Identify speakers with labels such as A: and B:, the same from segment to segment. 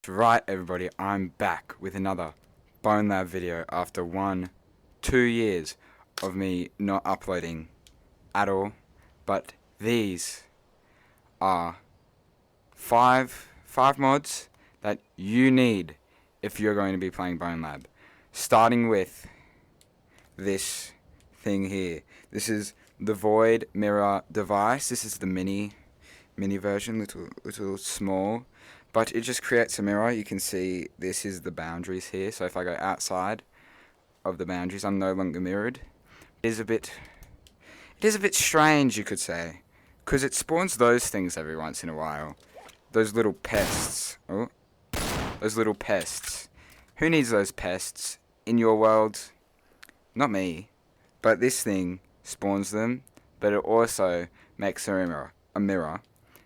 A: Right, everybody, I'm back with another Bonelab video after 2 years of me not uploading at all. But these are five mods that you need if you're going to be playing Bonelab. Starting with this thing here. This is the Void Mirror device. This is the mini version, little small. But it just creates a mirror. You can see this is the boundaries here. So if I go outside of the boundaries, I'm no longer mirrored. It is a bit strange, you could say, because it spawns those things every once in a while. Those little pests. Oh, those little pests. Who needs those pests in your world? Not me. But this thing spawns them, but it also makes a mirror.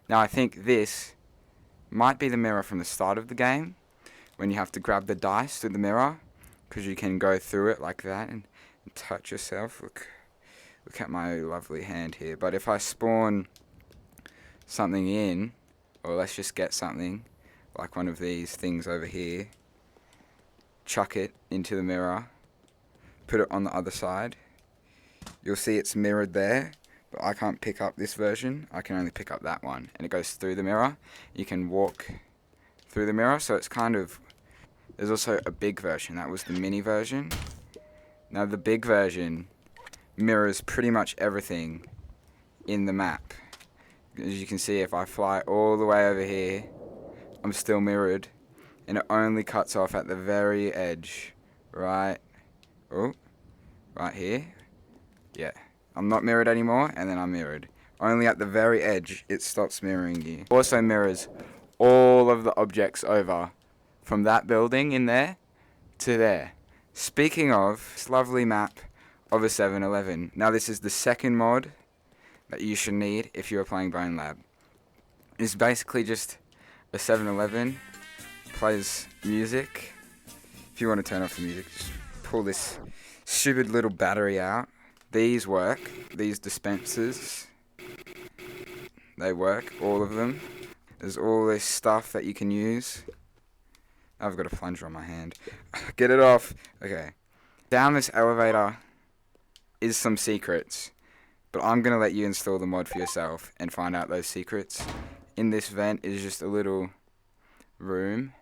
A: Now I think this might be the mirror from the start of the game, when you have to grab the dice through the mirror, because you can go through it like that and touch yourself. Look at my lovely hand here. But if I spawn something in, or let's just get something like one of these things over here, chuck it into the mirror, put it on the other side, you'll see it's mirrored there. But I can't pick up this version, I can only pick up that one, and it goes through the mirror. You can walk through the mirror, so it's kind of... There's also a big version, that was the mini version. Now the big version mirrors pretty much everything in the map. As you can see, if I fly all the way over here, I'm still mirrored, and it only cuts off at the very edge, right here. Yeah. I'm not mirrored anymore, and then I'm mirrored. Only at the very edge, it stops mirroring you. Also mirrors all of the objects over, from that building in there to there. Speaking of this lovely map of a 7-Eleven. Now this is the second mod that you should need if you're playing Bonelab. It's basically just a 7-Eleven, plays music. If you want to turn off the music, just pull this stupid little battery out. These work, these dispensers, they work, all of them. There's all this stuff that you can use. I've got a plunger on my hand. Get it off. Okay. Down this elevator is some secrets, but I'm going to let you install the mod for yourself and find out those secrets. In this vent is just a little room.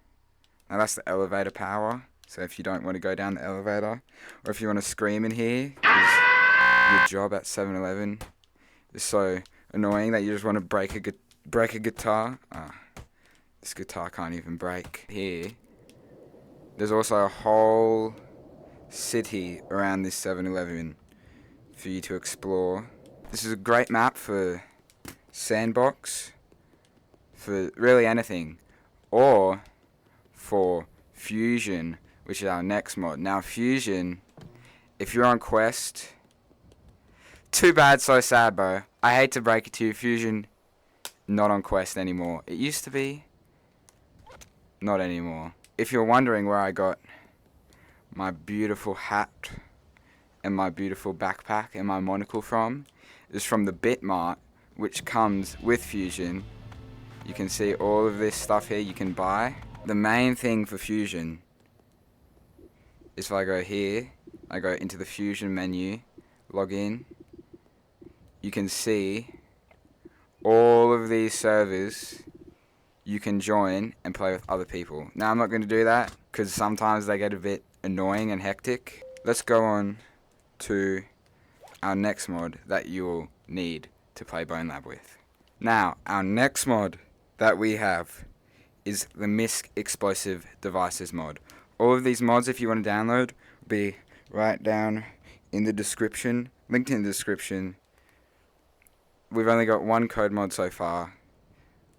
A: Now that's the elevator power, so if you don't want to go down the elevator, or if you want to scream in here, your job at 7-Eleven is so annoying that you just want to break a guitar. This guitar can't even break. Here, there's also a whole city around this 7-Eleven for you to explore. This is a great map for sandbox, for really anything, or for fusion, which is our next mod. Now fusion, if you're on quest... Too bad, so sad, bro. I hate to break it to you, Fusion, not on quest anymore. It used to be, not anymore. If you're wondering where I got my beautiful hat and my beautiful backpack and my monocle from, is from the Bitmart, which comes with Fusion. You can see all of this stuff here you can buy. The main thing for Fusion is if I go here, I go into the Fusion menu, log in, you can see all of these servers you can join and play with other people. Now I'm not going to do that because sometimes they get a bit annoying and hectic. Let's go on to our next mod that you'll need to play Bonelab with. Now our next mod that we have is the Misc Explosive Devices mod. All of these mods, if you want to download, will be right down in the description, linked in the description. We've only got one code mod so far,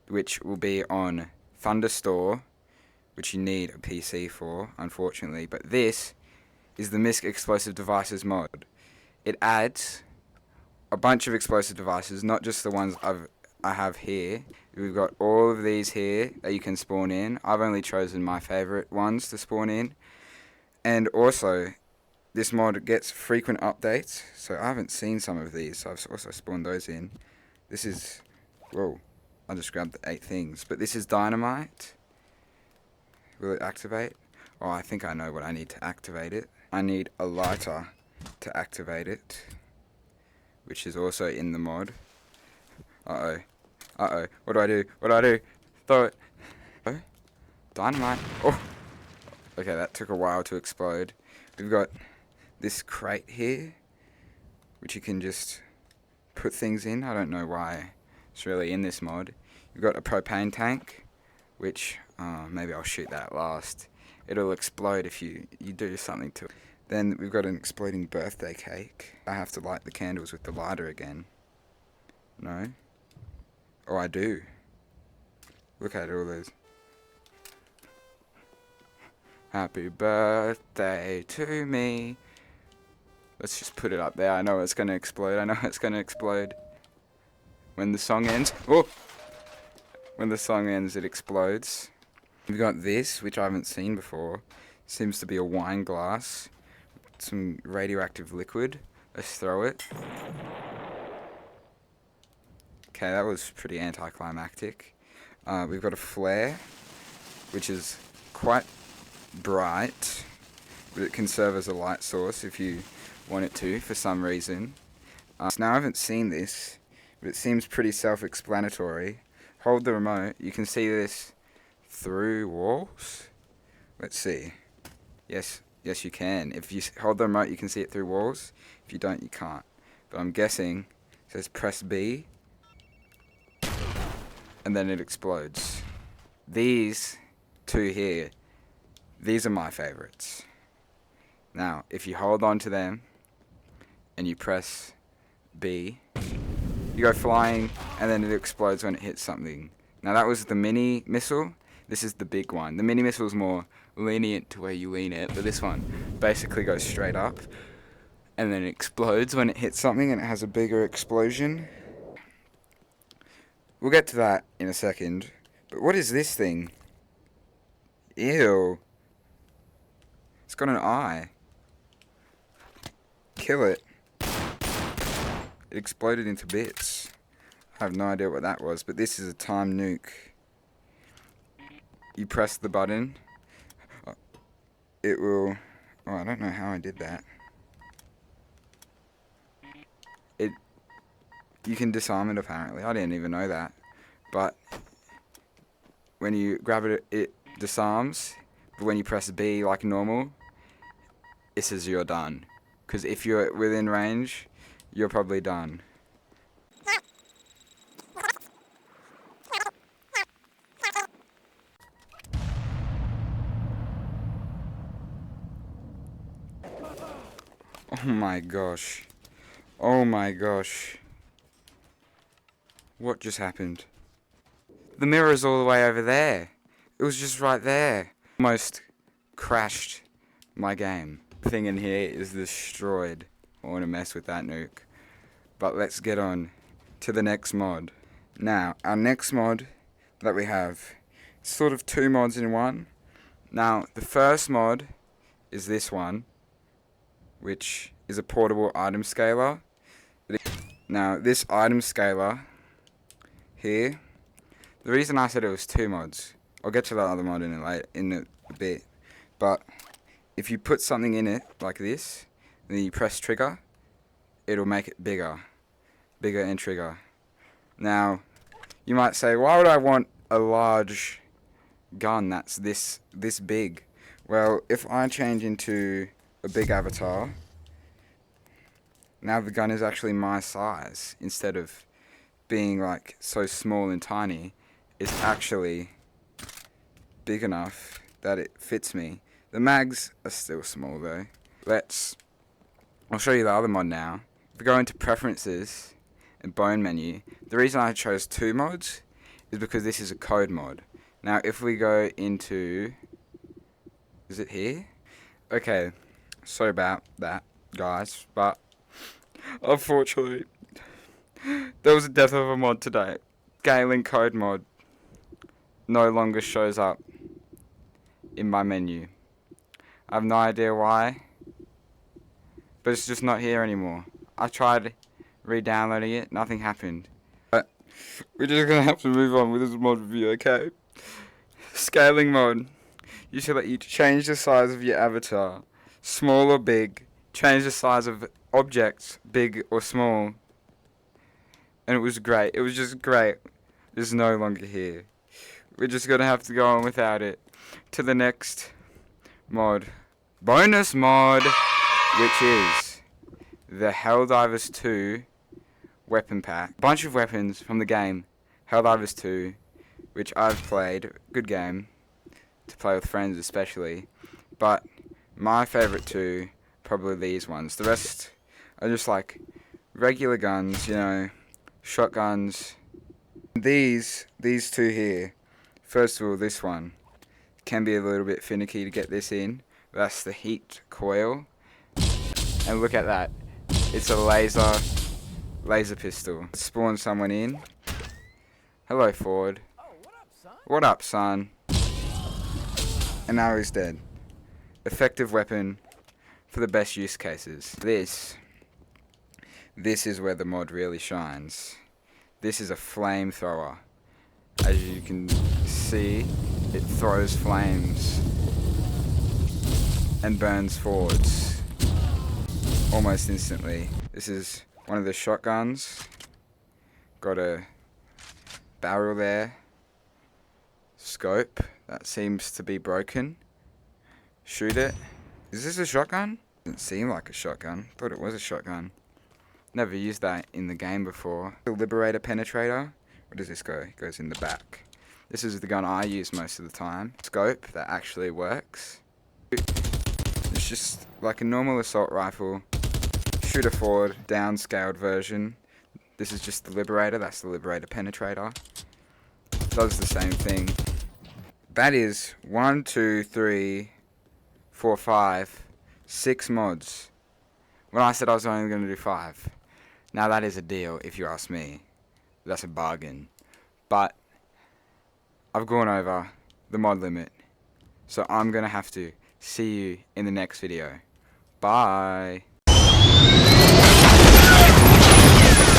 A: which will be on Thunderstore, which you need a PC for, unfortunately. But this is the Misc Explosive Devices mod. It adds a bunch of explosive devices, not just the ones I have here. We've got all of these here that you can spawn in. I've only chosen my favorite ones to spawn in. And also, this mod gets frequent updates, so I haven't seen some of these, so I've also spawned those in. This is... Whoa, I just grabbed the 8 things. But this is dynamite. Will it activate? Oh, I think I know what I need to activate it. I need a lighter to activate it, which is also in the mod. Uh-oh. Uh-oh. What do I do? What do I do? Throw it. Oh. Dynamite. Oh. Okay, that took a while to explode. We've got this crate here, which you can just put things in. I don't know why it's really in this mod. You've got a propane tank, which, maybe I'll shoot that last. It'll explode if you do something to it. Then we've got an exploding birthday cake. I have to light the candles with the lighter again. No? Oh, I do. Look at all those. Happy birthday to me. Let's just put it up there. I know it's going to explode. I know it's going to explode. When the song ends. Oh! When the song ends, it explodes. We've got this, which I haven't seen before. Seems to be a wine glass. Some radioactive liquid. Let's throw it. Okay, that was pretty anticlimactic. We've got a flare, which is quite bright, but it can serve as a light source if you want it to, for some reason. Now I haven't seen this, but it seems pretty self-explanatory. Hold the remote. You can see this through walls. Let's see. Yes, you can. If you hold the remote, you can see it through walls. If you don't, you can't. But I'm guessing it says press B, and then it explodes. These two here, these are my favorites. Now, if you hold on to them and you press B, you go flying, and then it explodes when it hits something. Now that was the mini missile. This is the big one. The mini missile is more lenient to where you lean it, but this one basically goes straight up, and then it explodes when it hits something, and it has a bigger explosion. We'll get to that in a second. But what is this thing? Ew. It's got an eye. Kill it. It exploded into bits. I have no idea what that was, but this is a time nuke. You press the button. It will... Oh, I don't know how I did that. You can disarm it apparently. I didn't even know that. But when you grab it, it disarms. But when you press B like normal, it says you're done. Because if you're within range, you're probably done. Oh my gosh. Oh my gosh. What just happened? The mirror's all the way over there. It was just right there. Almost crashed my game. The thing in here is destroyed. I want to mess with that nuke. But let's get on to the next mod. Now, our next mod that we have, it's sort of two mods in one. Now, the first mod is this one, which is a portable item scaler. Now, this item scaler here, the reason I said it was two mods, I'll get to that other mod in a bit, but if you put something in it like this, and then you press trigger, it'll make it bigger and trigger. Now, you might say, why would I want a large gun that's this big? Well, if I change into a big avatar, now the gun is actually my size. Instead of being like so small and tiny, it's actually big enough that it fits me. The mags are still small though. I'll show you the other mod now. If we go into preferences and bone menu, the reason I chose two mods is because this is a code mod. Now if we go into, is it here? Okay, sorry about that guys, but unfortunately there was a death of a mod today. Scaling code mod no longer shows up in my menu. I have no idea why, but it's just not here anymore. I tried re-downloading it, nothing happened. But we're just gonna have to move on with this mod review, okay? Scaling mode. You should let you change the size of your avatar, small or big. Change the size of objects, big or small. And it was great. It was just great. It's no longer here. We're just gonna have to go on without it. To the next mod. Bonus mod, which is the Helldivers 2 weapon pack. Bunch of weapons from the game Helldivers 2, which I've played. Good game to play with friends especially. But my favourite two, probably these ones. The rest are just like regular guns, you know, shotguns. These two here. First of all, this one can be a little bit finicky to get this in. That's the heat coil. And look at that. It's a laser pistol. Spawn someone in. Hello, Ford.
B: Oh, what up, son?
A: What up, son? And now he's dead. Effective weapon for the best use cases. This is where the mod really shines. This is a flamethrower. As you can see, it throws flames and burns forwards almost instantly. This is one of the shotguns. Got a barrel there. Scope. That seems to be broken. Shoot it. Is this a shotgun? Doesn't seem like a shotgun. Thought it was a shotgun. Never used that in the game before. The Liberator Penetrator. Where does this go? It goes in the back. This is the gun I use most of the time. Scope that actually works. It's just like a normal assault rifle. Shooter forward, downscaled version. This is just the Liberator. That's the Liberator Penetrator. Does the same thing. That is 1, 2, 3, 4, 5, 6 mods. When I said I was only going to do 5. Now that is a deal, if you ask me. That's a bargain. But I've gone over the mod limit. So I'm going to have to see you in the next video. Bye.